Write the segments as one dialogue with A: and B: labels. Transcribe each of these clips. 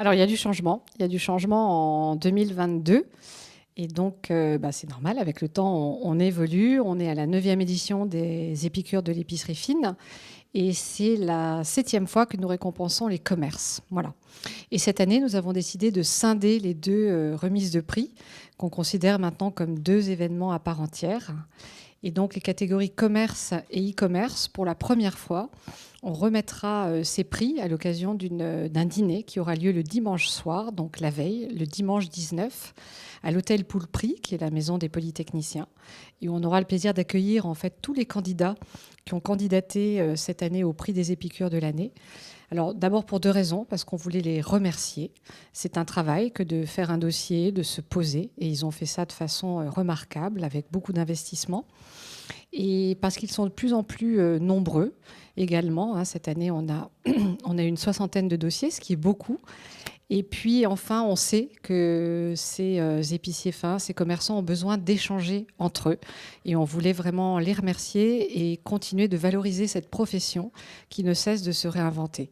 A: Alors, il y a du changement. Il y a du changement en 2022. Et donc, c'est normal, avec le temps, on évolue. On est à la 9e édition des Épicures de l'épicerie fine. Et c'est la 7e fois que nous récompensons les commerces. Voilà. Et cette année, nous avons décidé de scinder les deux remises de prix, qu'on considère maintenant comme deux événements à part entière. Et donc, les catégories commerce et e-commerce, pour la première fois, on remettra ces prix à l'occasion d'un dîner qui aura lieu le dimanche soir, donc la veille, le dimanche 19, à l'hôtel Poulpry, qui est la maison des polytechniciens. Et on aura le plaisir d'accueillir en fait tous les candidats qui ont candidaté cette année au prix des Épicures de l'année. Alors d'abord pour deux raisons, parce qu'on voulait les remercier. C'est un travail que de faire un dossier, de se poser, et ils ont fait ça de façon remarquable, avec beaucoup d'investissement. Et parce qu'ils sont de plus en plus nombreux également. Cette année, on a, on a une 60aine de dossiers, ce qui est beaucoup. Et puis enfin, on sait que ces épiciers fins, ces commerçants ont besoin d'échanger entre eux. Et on voulait vraiment les remercier et continuer de valoriser cette profession qui ne cesse de se réinventer.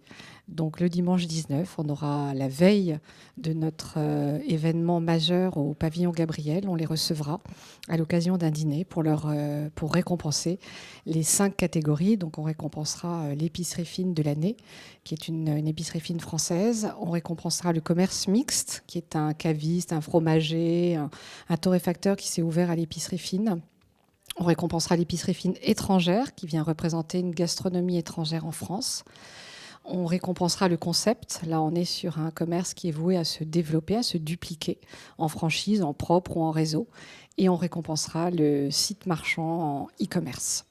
A: Donc le dimanche 19, on aura la veille de notre événement majeur au pavillon Gabriel. On les recevra à l'occasion d'un dîner pour récompenser les 5 catégories. Donc on récompensera l'épicerie fine de l'année, qui est une épicerie fine française. On récompensera le commerce mixte, qui est un caviste, un fromager, un torréfacteur qui s'est ouvert à l'épicerie fine. On récompensera l'épicerie fine étrangère, qui vient représenter une gastronomie étrangère en France. On récompensera le concept. Là, on est sur un commerce qui est voué à se développer, à se dupliquer en franchise, en propre ou en réseau. Et on récompensera le site marchand en e-commerce.